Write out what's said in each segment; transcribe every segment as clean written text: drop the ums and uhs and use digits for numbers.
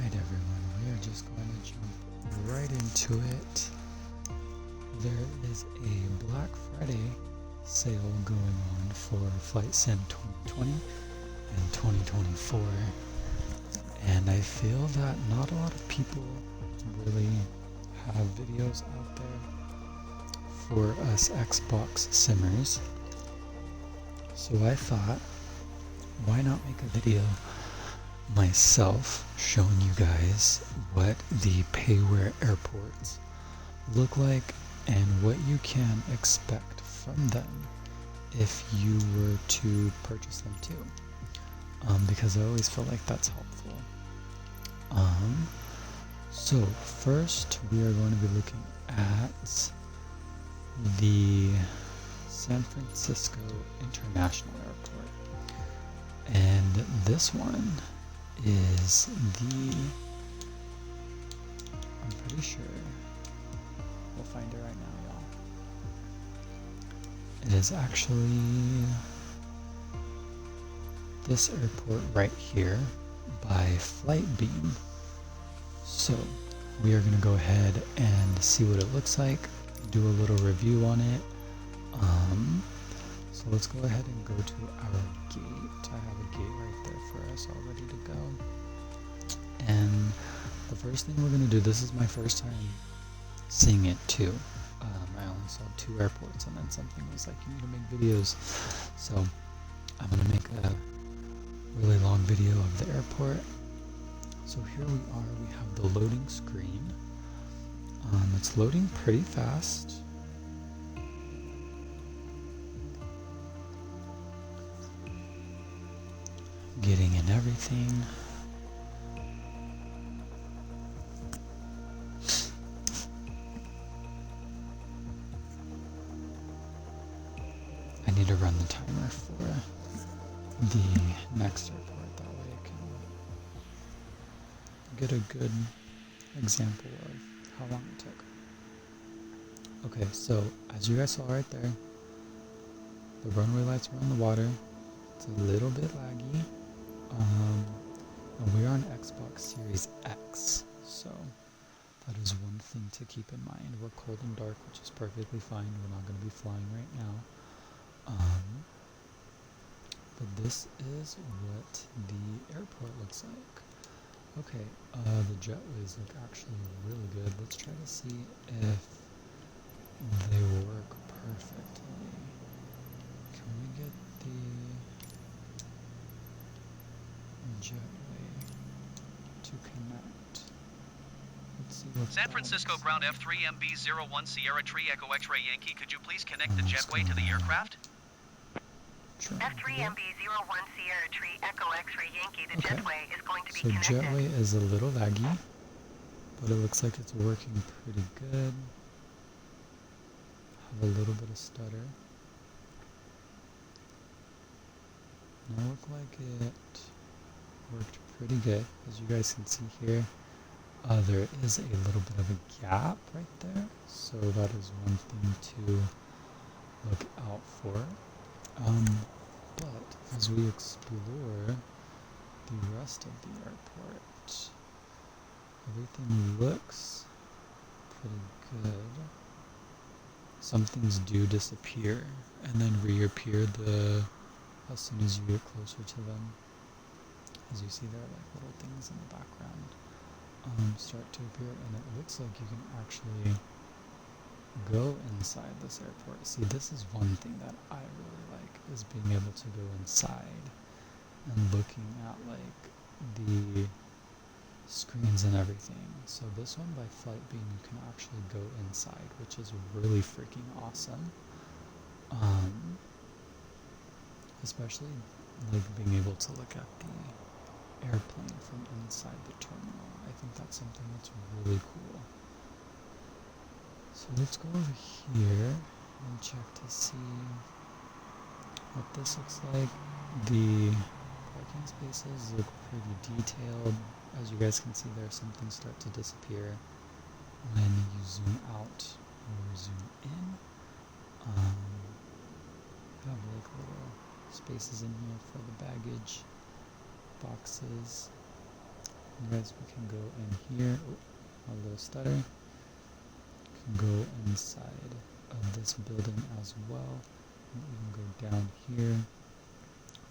Alright everyone, we are just going to jump right into it. There is a Black Friday sale going on for Flight Sim 2020 and 2024, and I feel that not a lot of people really have videos out there for us Xbox simmers. So I thought, why not make a video myself showing you guys what the payware airports look like and what you can expect from them if you were to purchase them too, because I always feel like that's helpful. So first we are going to be looking at the San Francisco International Airport, and this one is the, I'm pretty sure, we'll find it right now, y'all. It is actually this airport right here by Flightbeam. So we are going to go ahead and see what it looks like, do a little review on it. So let's go ahead and go to our gate. I have a gate right there for us all ready to go. And the first thing we're going to do, this is my first time seeing it too. I only saw 2 airports and then something was like, you need to make videos. So I'm going to make a really long video of the airport. So here we are, we have the loading screen. It's loading pretty fast. Getting in everything. I need to run the timer for the next airport, that way I can get a good example of how long it took. Okay, so as you guys saw right there, the runway lights are on the water. It's a little bit laggy. And we are on Xbox Series X, so that is one thing to keep in mind. We're cold and dark, which is perfectly fine. We're not going to be flying right now. But this is what the airport looks like. Okay, the jetways look actually really good. Let's try to see if they work perfectly. Can we get the jetway to connect? Let's see what San Francisco Ground F3MB01 Sierra Tree Echo X-Ray Yankee, could you please connect the jetway to the aircraft? F3MB01 Sierra Tree Echo X-Ray Yankee, the jetway is going to be connected. connected. So jetway is a little laggy, but it looks like it's working pretty good. Have a little bit of stutter. Now look like it worked pretty good. As you guys can see here, there is a little bit of a gap right there, so that is one thing to look out for. But as we explore the rest of the airport, everything looks pretty good. Some things do disappear and then reappear as soon as you get closer to them. As you see, there are like little things in the background start to appear, and it looks like you can actually go inside this airport. See, this is one thing that I really like, is being able to go inside and looking at like the screens and everything. So this one by Flightbeam, you can actually go inside, which is really freaking awesome. Especially like being able to look at the airplane from inside the terminal. I think that's something that's really cool. So let's go over here and check to see what this looks like. The parking spaces look pretty detailed. As you guys can see there, some things start to disappear when you zoom out or zoom in. Have like little spaces in here for the baggage boxes. guys, we can go in here. Oh, a little stutter. We can go inside of this building as well. And we can go down here.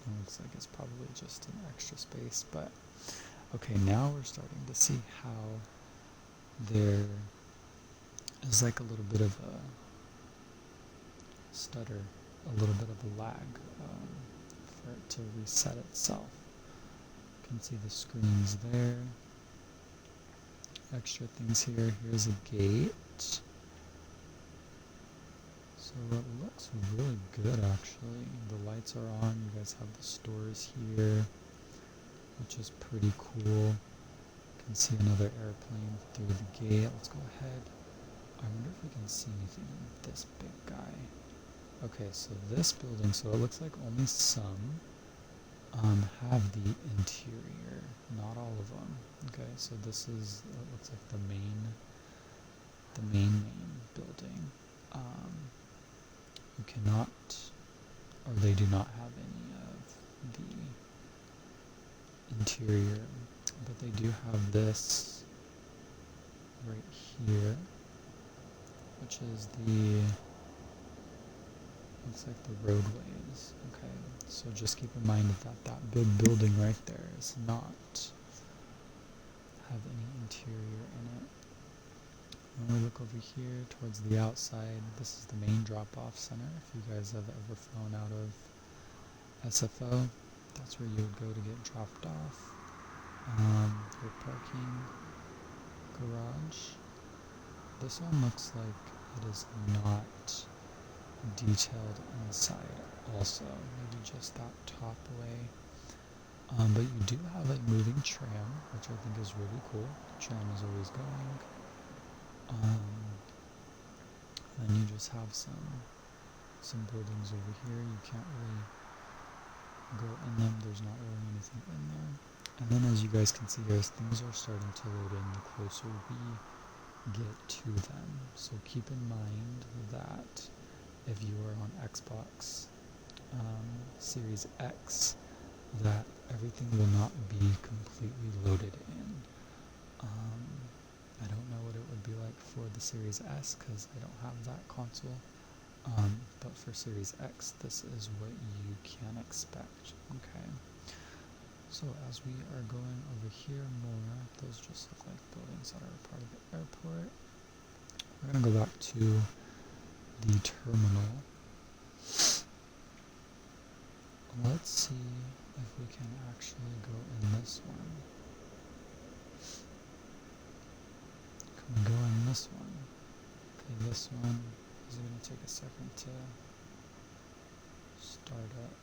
It looks like it's probably just an extra space, but okay, now we're starting to see how there is like a little bit of a stutter, a little bit of a lag for it to reset itself. You can see the screens there. Extra things here. Here's a gate. So it looks really good actually. The lights are on. You guys have the stores here, which is pretty cool. You can see another airplane through the gate. Let's go ahead. I wonder if we can see anything in this big guy. Okay, so this building, so it looks like only some have the interior, not all of them. Okay, so this is, it looks like the main building. You cannot, or they do not have any of the interior, but they do have this right here, which is the, looks like the roadways. Okay, so just keep in mind that big building right there is not have any interior in it. When we look over here towards the outside, this is the main drop-off center. If you guys have ever flown out of SFO, that's where you would go to get dropped off. Your parking garage. This one looks like it is not detailed inside also, maybe just that top way. But you do have a moving tram, which I think is really cool. The tram is always going. Then you just have some buildings over here. You can't really go in them. There's not really anything in there. And then as you guys can see here, things are starting to load in the closer we get to them. So keep in mind that if you are on Xbox Series X, that everything will not be completely loaded in. I don't know what it would be like for the Series S because I don't have that console. But for Series X, this is what you can expect. Okay. So as we are going over here more, those just look like buildings that are part of the airport. We're going to go back to the terminal. Let's see if we can actually go in this one. Can we go in this one? Okay, this one is going to take a second to start up.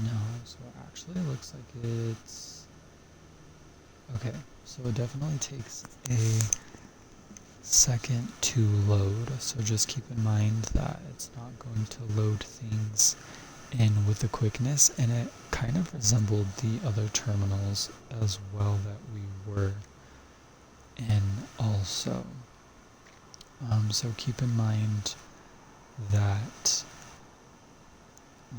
No, so it actually looks like it's... Okay, so it definitely takes a second to load, so just keep in mind that it's not going to load things in with the quickness, and it kind of resembled the other terminals as well that we were in also. So keep in mind that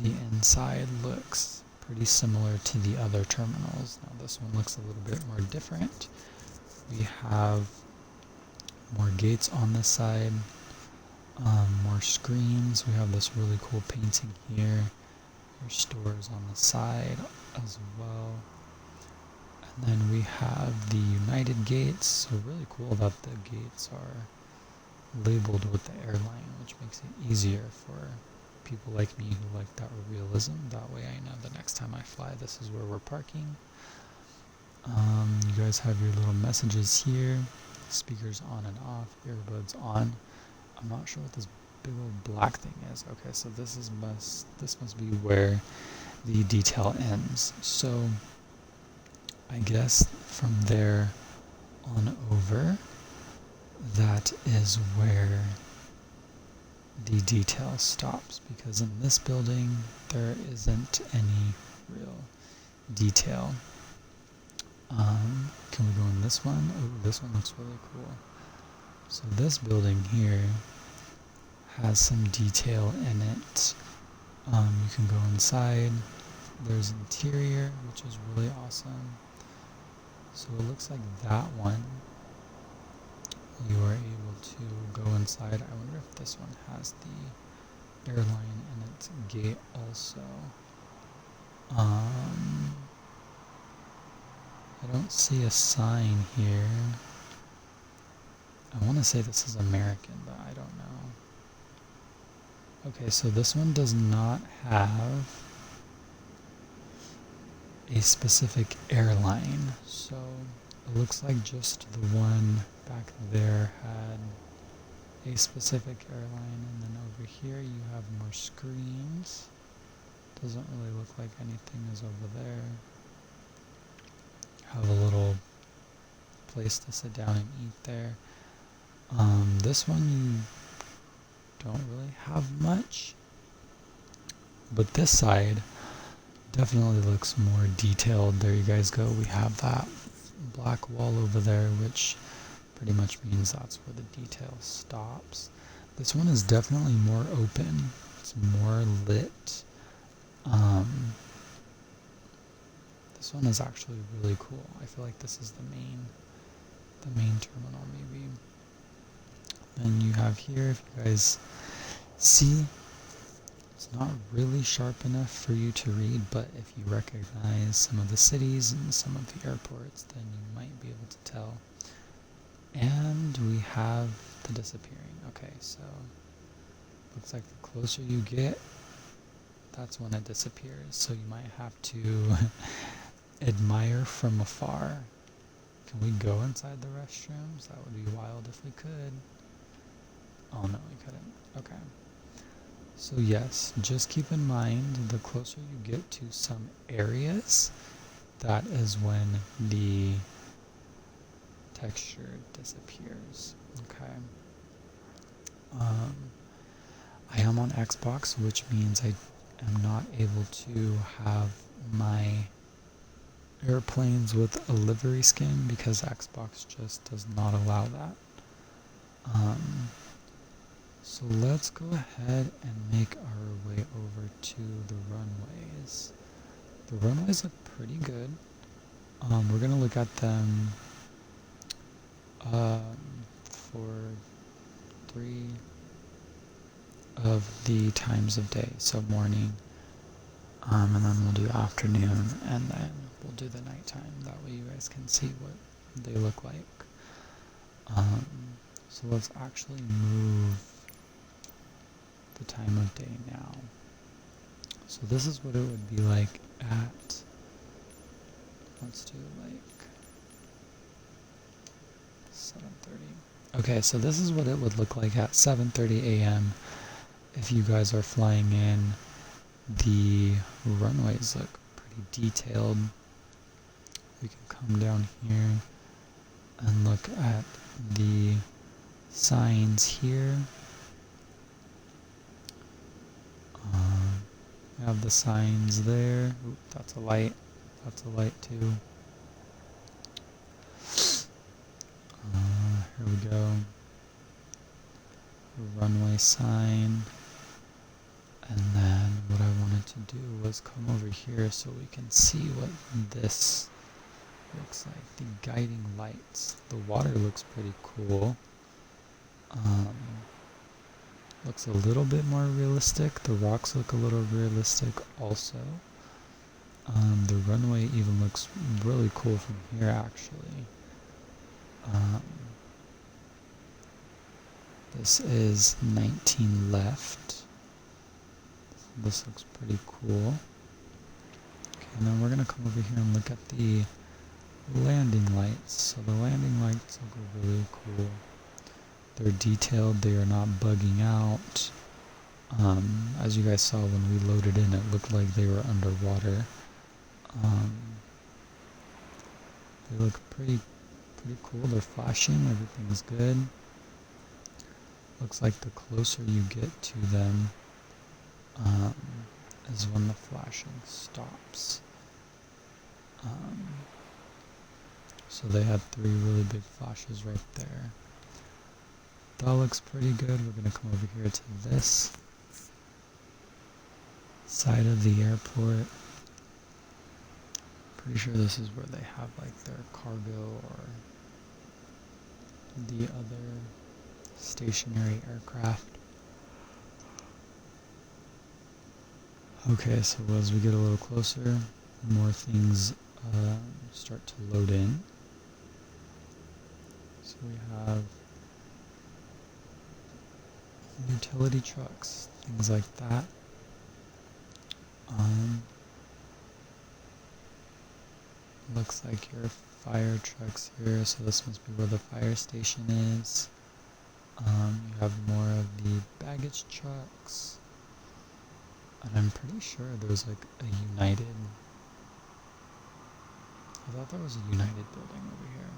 the inside looks pretty similar to the other terminals. Now this one looks a little bit more different. We have more gates on this side, more screens. We have this really cool painting here. Your stores on the side as well. And then we have the United gates. So really cool that the gates are labeled with the airline, which makes it easier for people like me who like that realism. That way I know the next time I fly, this is where we're parking. You guys have your little messages here. Speakers on and off, earbuds on. I'm not sure what this big old black thing is. Okay, so this must be where the detail ends. So I guess from there on over, that is where the detail stops, because in this building there isn't any real detail. Can we go in this one? Oh, this one looks really cool. So this building here has some detail in it. You can go inside. There's interior, which is really awesome. So it looks like that one you are able to go inside. I wonder if this one has the airline in its gate also. I don't see a sign here. I want to say this is American, but I don't know. Okay, so this one does not have a specific airline. So it looks like just the one back there had a specific airline, and then over here you have more screens. Doesn't really look like anything is over there. Have a little place to sit down and eat there. This one you don't really have much, but this side definitely looks more detailed. There you guys go. We have that black wall over there, which pretty much means that's where the detail stops. This one is definitely more open. It's more lit. This one is actually really cool. I feel like this is the main terminal maybe. Then you have here, if you guys see, it's not really sharp enough for you to read, but if you recognize some of the cities and some of the airports, then you might be able to tell. And we have the disappearing. Okay, so looks like the closer you get, that's when it disappears. So you might have to admire from afar. Can we go inside the restrooms? That would be wild if we could. Oh no, we couldn't. Okay. So yes, just keep in mind the closer you get to some areas, that is when the texture disappears. Okay. I am on Xbox, which means I am not able to have my airplanes with a livery skin because Xbox just does not allow that. So let's go ahead and make our way over to the runways. The runways look pretty good. We're going to look at them for 3 of the times of day. So morning, and then we'll do afternoon, and then we'll do the nighttime. That way you guys can see what they look like. So let's actually move the time of day now. So this is what it would be like at, let's do like 7:30. Okay, so this is what it would look like at 7:30 a.m. if you guys are flying in. The runways look pretty detailed. We can come down here and look at the signs here. We have the signs there. Oop, that's a light. That's a light too. Here we go. Runway sign. And then what I wanted to do was come over here so we can see what this looks like. The guiding lights. The water looks pretty cool. Looks a little bit more realistic. The rocks look a little realistic also. The runway even looks really cool from here actually. This is 19 left. This looks pretty cool. Okay, and then we're going to come over here and look at the landing lights. So the landing lights look really cool. They're detailed, they are not bugging out. As you guys saw when we loaded in, it looked like they were underwater. They look pretty cool. They're flashing, everything's good. Looks like the closer you get to them is when the flashing stops. So they had 3 really big flashes right there. That looks pretty good. We're going to come over here to this side of the airport. Pretty sure this is where they have like their cargo or the other stationary aircraft. Okay, so as we get a little closer, more things start to load in. So we have utility trucks, things like that. Looks like your fire trucks here, so this must be where the fire station is. You have more of the baggage trucks. And I'm pretty sure there's like a United. I thought there was a United building over here.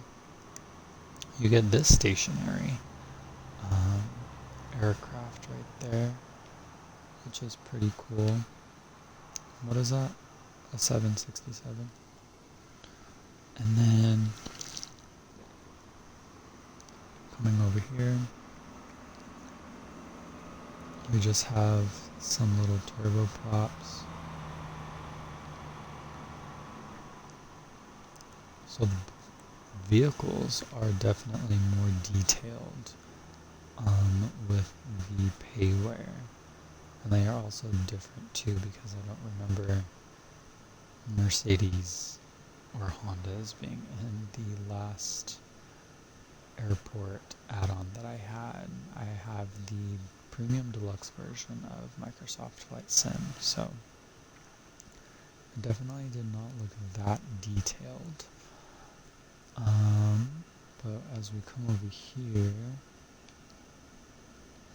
You get this stationary aircraft right there, which is pretty cool. What is that? A 767. And then coming over here, we just have some little turboprops. So the vehicles are definitely more detailed with the payware. And they are also different too, because I don't remember Mercedes or Hondas being in the last airport add-on that I had. I have the premium deluxe version of Microsoft Flight Sim, so it definitely did not look that detailed. But as we come over here,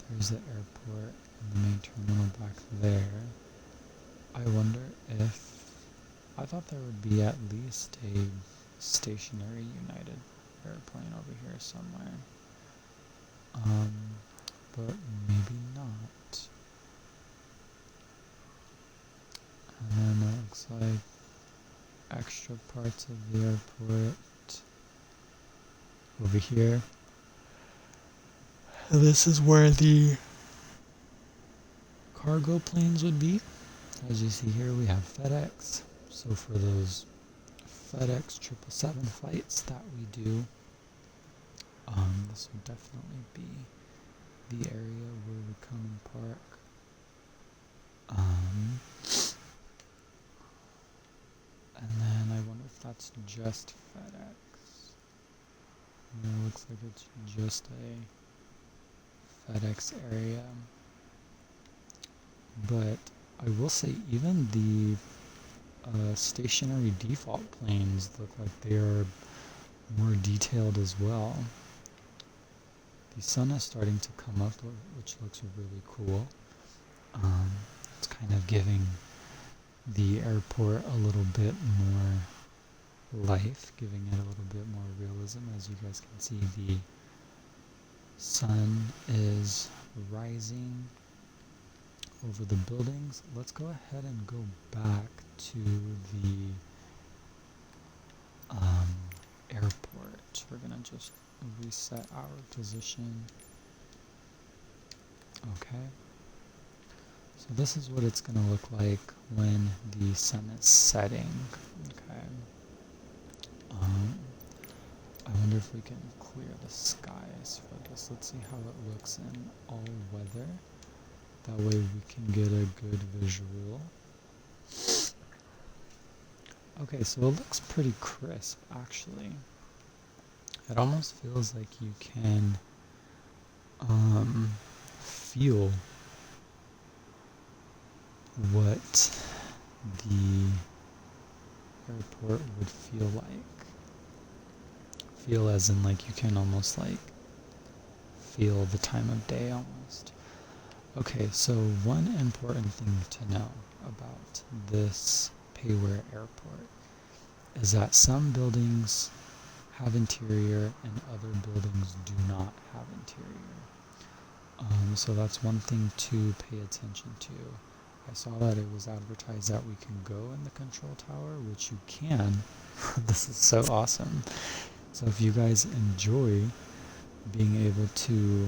there's the airport and the main terminal back there. I wonder if, I thought there would be at least a stationary United airplane over here somewhere. But maybe not. And then it looks like extra parts of the airport over here. And this is where the cargo planes would be. As you see here, we have FedEx. So for those FedEx 777 flights that we do, this would definitely be the area where we come and park. And then I wonder if that's just FedEx. Yeah, it looks like it's just a FedEx area. But I will say even the stationary default planes look like they are more detailed as well. The sun is starting to come up, which looks really cool. It's kind of giving the airport a little bit more life, giving it a little bit more realism. As you guys can see, the sun is rising over the buildings. Let's go ahead and go back to the airport. We're gonna just reset our position. Okay. So this is what it's going to look like when the sun is setting. Okay. I wonder if we can clear the skies for this. Let's see how it looks in all weather. That way we can get a good visual. Okay, so it looks pretty crisp actually. It almost feels like you can feel what the airport would feel like. Feel as in like you can almost like feel the time of day almost. Okay, so one important thing to know about this payware airport is that some buildings have interior and other buildings do not have interior. So that's one thing to pay attention to. I saw that it was advertised that we can go in the control tower, which you can. This is so awesome. So if you guys enjoy being able to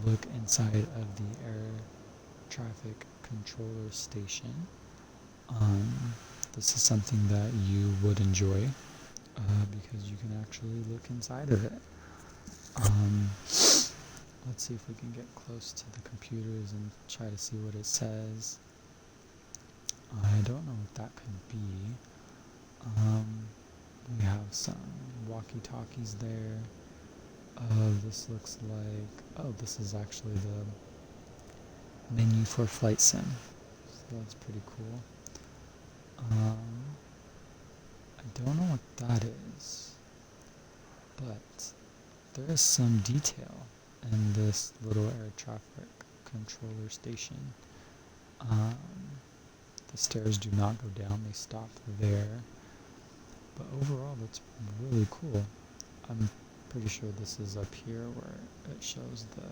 look inside of the air traffic controller station, this is something that you would enjoy because you can actually look inside of it. Let's see if we can get close to the computers and try to see what it says. I don't know what that could be. We have some walkie-talkies there. This looks like, oh, this is actually the menu for Flight Sim. So that's pretty cool. I don't know what that is, but there is some detail in this little air traffic controller station. The stairs do not go down, they stop there. But overall, that's really cool. I'm pretty sure this is up here where it shows the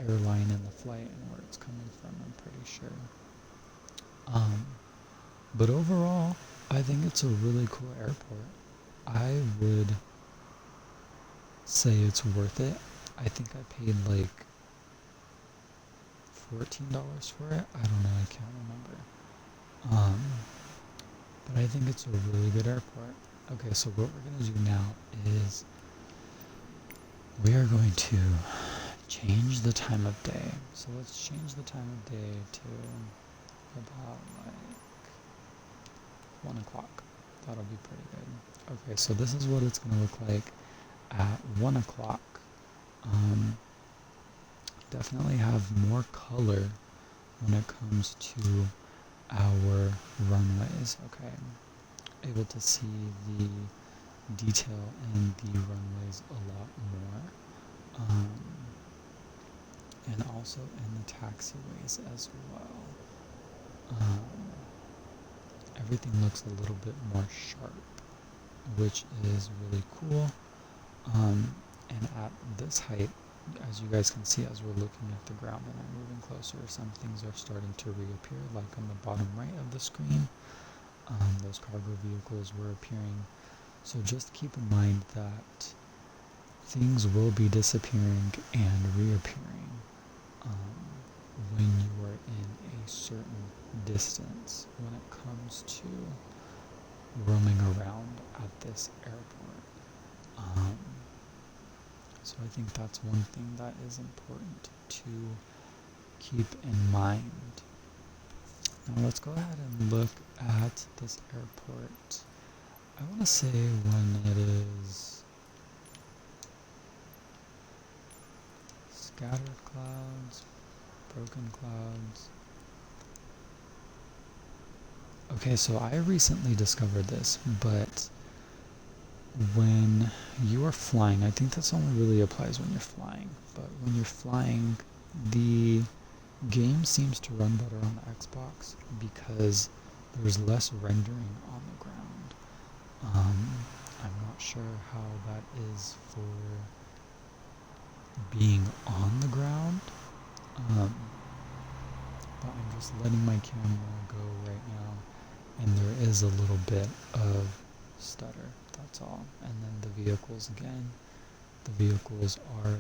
airline and the flight and where it's coming from, I'm pretty sure. But overall, I think it's a really cool airport. I would say it's worth it. I think I paid like $14 for it. I don't know, I can't remember. But I think it's a really good airport. Okay, so what we're going to do now is we are going to change the time of day. So let's change the time of day to about like 1 o'clock. That'll be pretty good. Okay, so this is what it's going to look like at 1 o'clock. Definitely have more color when it comes to our runways. Okay, able to see the detail in the runways a lot more, and also in the taxiways as well. Everything looks a little bit more sharp, which is really cool. And at this height, as you guys can see, as we're looking at the ground and I'm moving closer, some things are starting to reappear, like on the bottom right of the screen. Those cargo vehicles were appearing. So just keep in mind that things will be disappearing and reappearing when you are in a certain distance when it comes to roaming around at this airport. So I think that's one thing that is important to keep in mind. Now let's go ahead and look at this airport. I want to say when it is scattered clouds, broken clouds. Okay, so I recently discovered this, but when you are flying, I think this only really applies when you're flying, but when you're flying, the game seems to run better on the Xbox because there's less rendering on the ground. I'm not sure how that is for being on the ground, but I'm just letting my camera go right now, and there is a little bit of stutter, that's all. And then the vehicles again, the vehicles are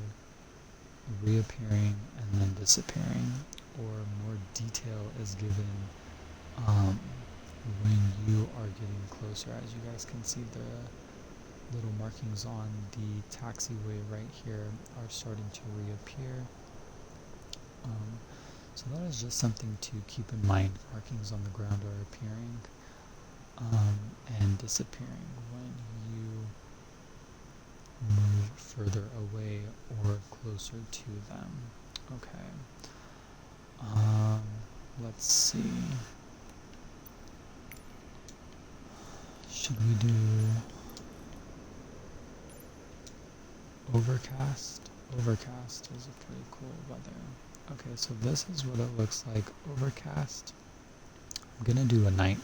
reappearing and then disappearing, or more detail is given when you are getting closer. As you guys can see, the little markings on the taxiway right here are starting to reappear. So that is just something to keep in mind. Markings on the ground are appearing and disappearing when you move further away or closer to them. Okay. Let's see. Should we do overcast? Overcast is a pretty cool weather. Okay, so this is what it looks like overcast. I'm gonna do a night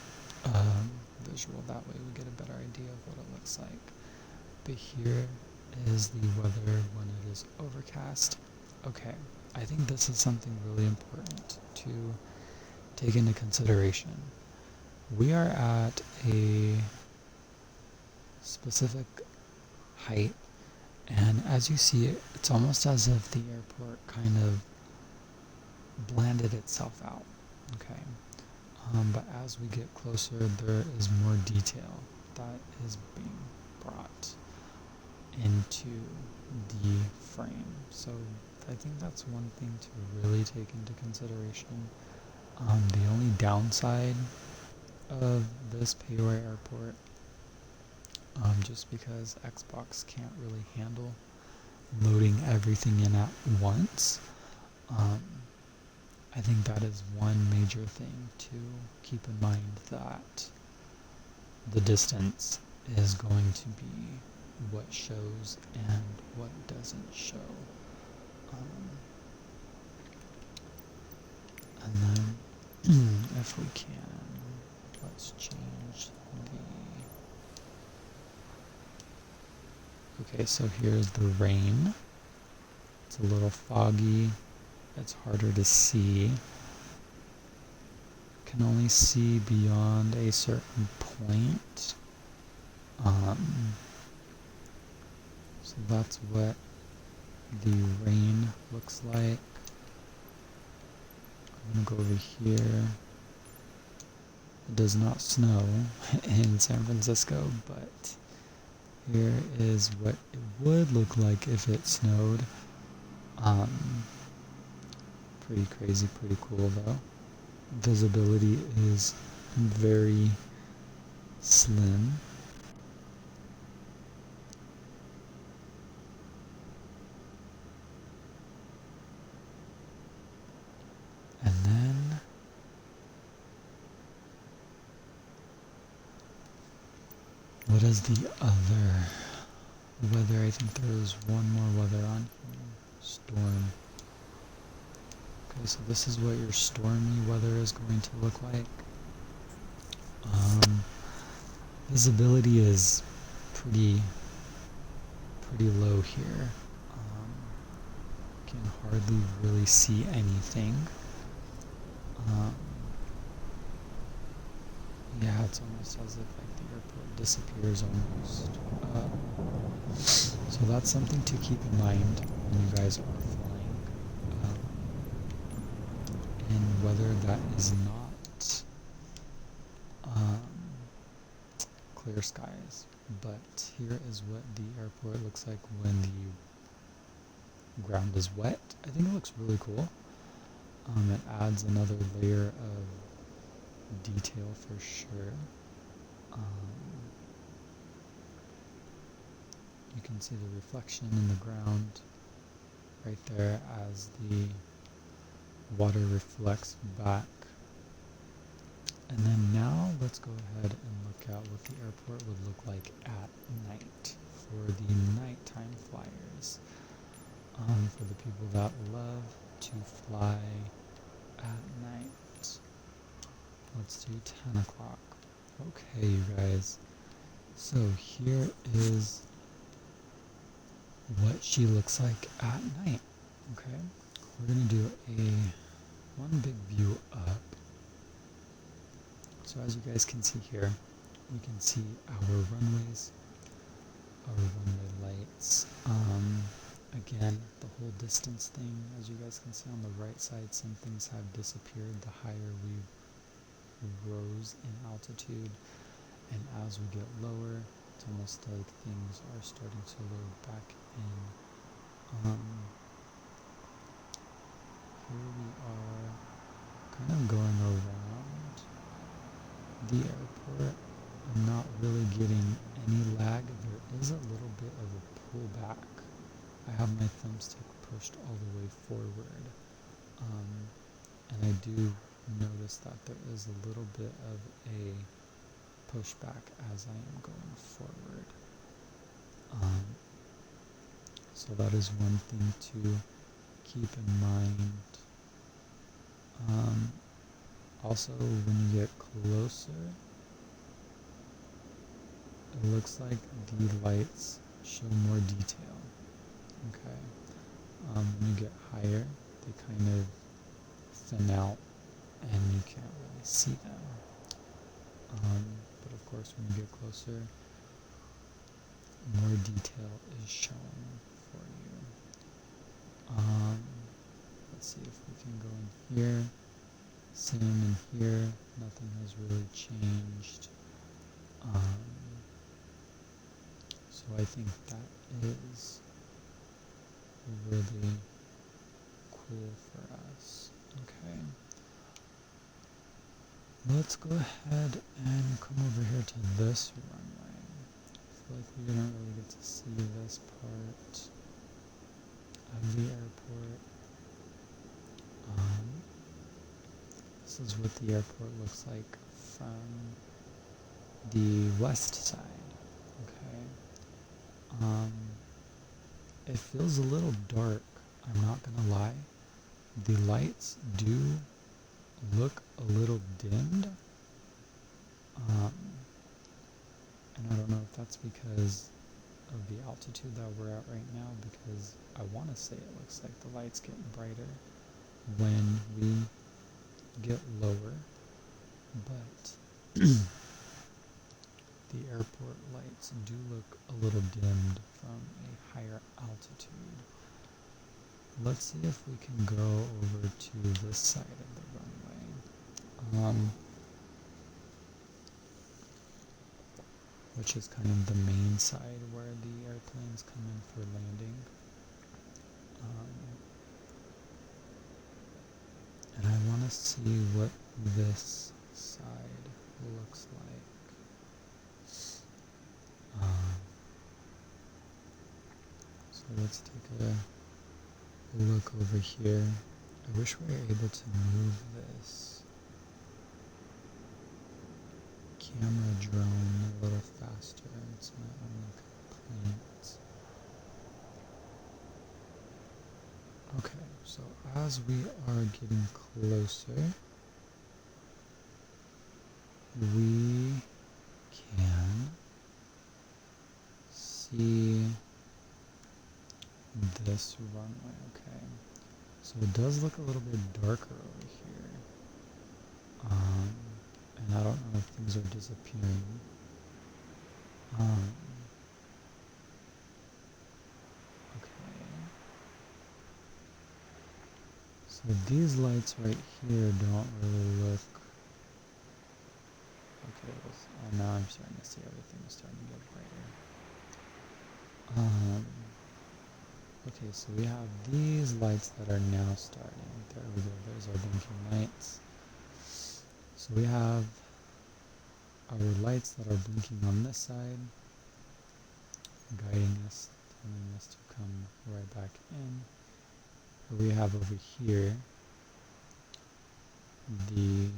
visual, that way we get a better idea of what it looks like. But here is the weather when it is overcast. Okay, I think this is something really important to take into consideration. We are at a specific height, and as you see, it's almost as if the airport kind of blended itself out. Okay, But as we get closer, there is more detail that is being brought into the frame. So I think that's one thing to really take into consideration. The only downside of this Payway airport, just because Xbox can't really handle loading everything in at once, I think that is one major thing to keep in mind, that the distance is going to be what shows and what doesn't show. And then if we can, let's change okay, so here's the rain. It's a little foggy. It's harder to see. Can only see beyond a certain point. So that's what the rain looks like. I'm gonna go over here. It does not snow in San Francisco, but here is what it would look like if it snowed. Pretty crazy, pretty cool though. Visibility is very slim. And then what is the other weather? I think there is one more weather on here. Storm. Okay, so this is what your stormy weather is going to look like. Visibility is pretty low here. Can hardly really see anything. Yeah, it's almost as if like the airport disappears almost. So that's something to keep in mind when you guys are flying. And whether that is not clear skies. But here is what the airport looks like when the ground is wet. I think it looks really cool. It adds another layer of detail for sure. You can see the reflection in the ground right there as the water reflects back. And then now let's go ahead and look at what the airport would look like at night for the nighttime flyers. For the people that love to fly at night. Let's do 10 o'clock. Okay, you guys. So here is what she looks like at night. Okay, we're gonna do one big view up. So as you guys can see here, we can see our runways, our runway lights. Again, the whole distance thing, as you guys can see on the right side, some things have disappeared the higher we rose in altitude, and as we get lower, it's almost like things are starting to load back in. Here we are kind of going around the airport. I'm not really getting any lag. There is a little bit of a pullback. I have my thumbstick pushed all the way forward, and I do notice that there is a little bit of a pushback as I am going forward. So that is one thing to keep in mind. Also, when you get closer, it looks like the lights show more detail. Okay. When you get higher, they kind of thin out and you can't really see them. But of course, when you get closer, more detail is shown for you. Let's see if we can go in here. Same in here, nothing has really changed. So I think that is really cool for us. Okay. Let's go ahead and come over here to this runway. I feel like we didn't really get to see this part of the airport. This is what the airport looks like from the west side. Okay. It feels a little dark, I'm not gonna lie. The lights do look a little dimmed. And I don't know if that's because of the altitude that we're at right now, because I want to say it looks like the lights get brighter when we get lower, but the airport lights do look a little dimmed from a higher altitude. Let's see if we can go over to this side of the runway, which is kind of the main side where the airplanes come in for landing. And I want to see what this side looks like. So let's take a look over here. I wish we were able to move this camera drone a little faster. It's my only complaint. Okay, so as we are getting closer, we can see this runway. Okay, so it does look a little bit darker over here, and I don't know if things are disappearing. Okay, so these lights right here don't really look. Okay, oh, now I'm starting to see everything is starting to get brighter. Okay, so we have these lights that are now starting. There we go, there's our blinking lights. So we have our lights that are blinking on this side, guiding us, telling us to come right back in. We have over here the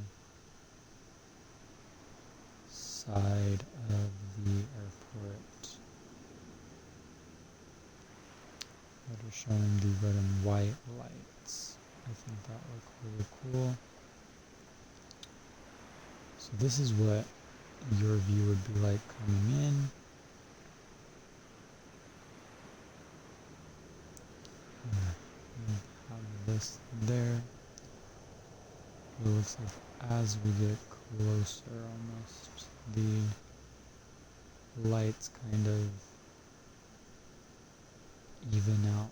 side of the airport that are showing the red and white lights. I think that look really cool. So this is what your view would be like coming in. Have this there. It looks like as we get closer, almost the lights kind of even out.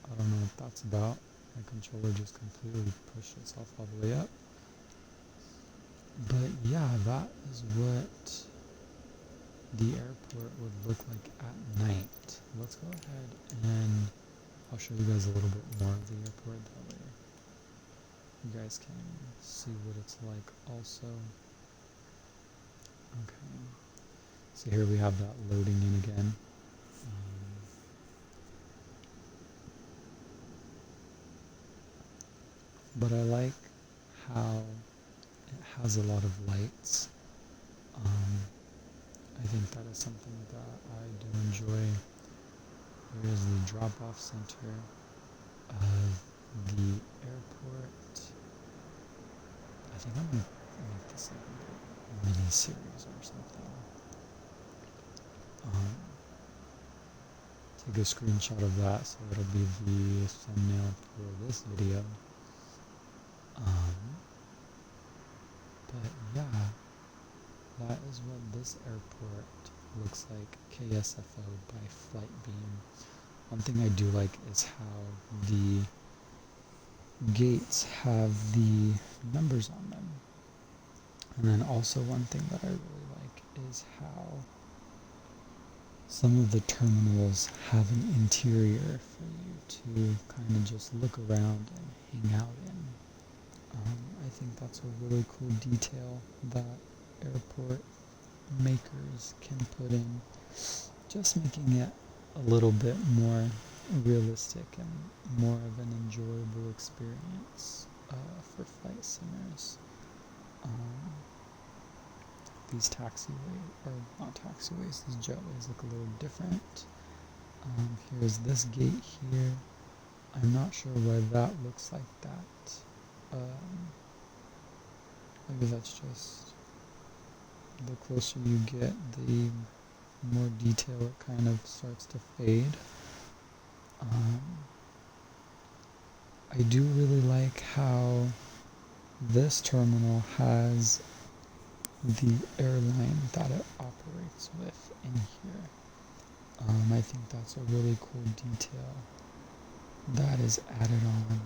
I don't know what that's about. My controller just completely pushed itself all the way up. But yeah, that is what the airport would look like at night. Let's go ahead and I'll show you guys a little bit more of the airport. That way you guys can see what it's like also. Okay, so here we have that loading in again. But I like how it has a lot of lights. I think that is something that I do enjoy. Here is the drop-off center of the airport. I think I'm going to make this like a mini-series or something. Take a screenshot of that so it'll be the thumbnail for this video. But yeah, that is what this airport looks like, KSFO by Flightbeam. One thing I do like is how gates have the numbers on them. And then also one thing that I really like is how some of the terminals have an interior for you to kind of just look around and hang out in. I think that's a really cool detail that airport makers can put in, just making it a little bit more realistic and more of an enjoyable experience for flight simmers. These taxiways, or not taxiways, these jetways look a little different. Here's this gate here. I'm not sure why that looks like that. Maybe that's just the closer you get, the more detail it kind of starts to fade. I do really like how this terminal has the airline that it operates with in here. I think that's a really cool detail that is added on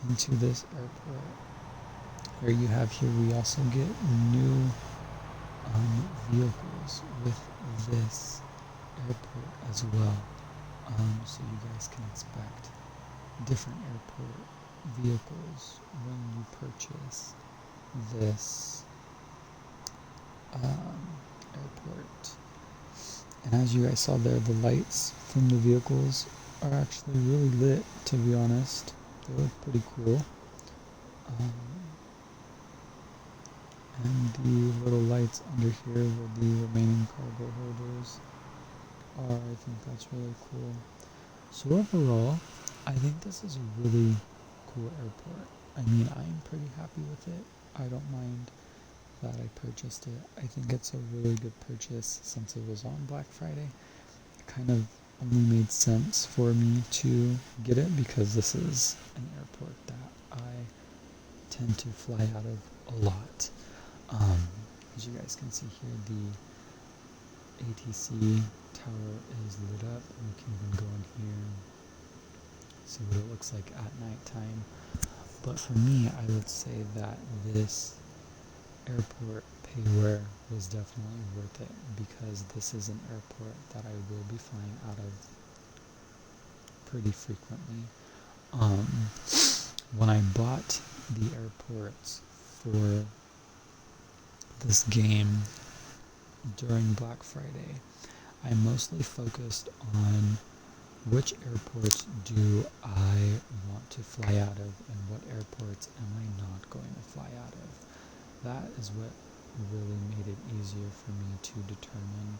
into this airport. Where you have here, we also get new vehicles with this airport as well. So you guys can expect different airport vehicles when you purchase this airport. And as you guys saw there, the lights from the vehicles are actually really lit, to be honest. They look pretty cool. And the little lights under here where the remaining cargo holders are, I think that's really cool. So overall, I think this is a really cool airport. I mean, I'm pretty happy with it. I don't mind that I purchased it. I think it's a really good purchase since it was on Black Friday. It kind of only made sense for me to get it because this is an airport that I tend to fly out of a lot. As you guys can see here, the ATC tower is lit up, and you can even go in here, see what it looks like at nighttime. But for me, I would say that this airport payware was definitely worth it because this is an airport that I will be flying out of pretty frequently. When I bought the airports for this game during Black Friday, I mostly focused on which airports do I want to fly out of and what airports am I not going to fly out of. That is what really made it easier for me to determine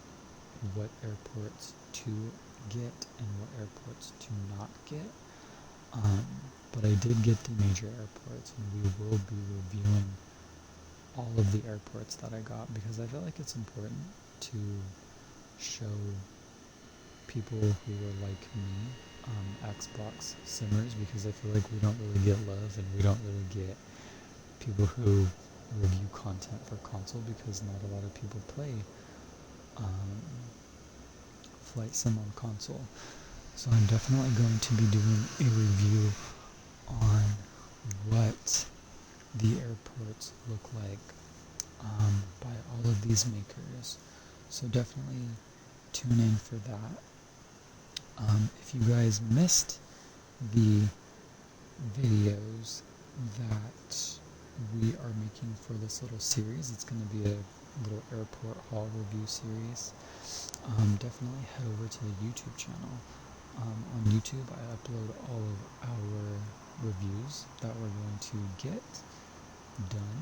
what airports to get and what airports to not get. But I did get the major airports, and we will be reviewing all of the airports that I got because I feel like it's important to show people who are like me, Xbox simmers, because I feel like we don't really get love and we don't really get people who review content for console because not a lot of people play flight sim on console. So I'm definitely going to be doing a review on what the airports look like by all of these makers. So definitely tune in for that. If you guys missed the videos that we are making for this little series, it's going to be a little airport haul review series. Definitely head over to the YouTube channel. On YouTube, I upload all of our reviews that we're going to get done,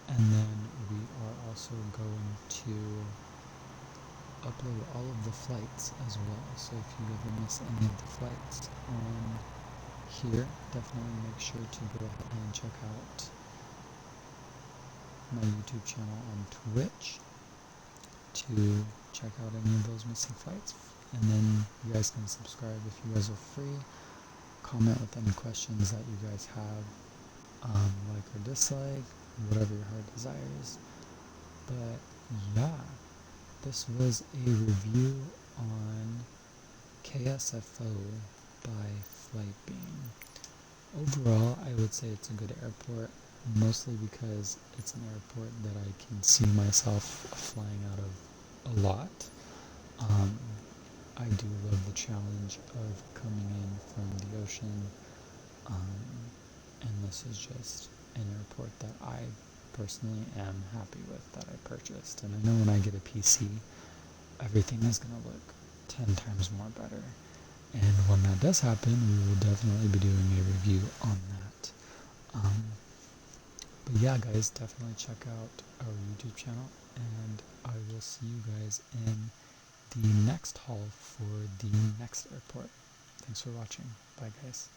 and then we are also going to upload all of the flights as well. So if you ever miss any of the flights on here, definitely make sure to go ahead and check out my YouTube channel on Twitch to check out any of those missing flights. And then you guys can subscribe if you guys are free. Comment with any questions that you guys have, like or dislike, whatever your heart desires. But yeah, this was a review on KSFO by Flightbeam. overall, I would say it's a good airport, mostly because it's an airport that I can see myself flying out of a lot. Um, I do love the challenge of coming in from the ocean, um, and this is just an airport that I personally am happy with that I purchased. And I know when I get a PC, everything is going to look 10 times more better. And when that does happen, we will definitely be doing a review on that. But yeah, guys, definitely check out our YouTube channel, and I will see you guys in the next haul for the next airport. Thanks for watching. Bye, guys.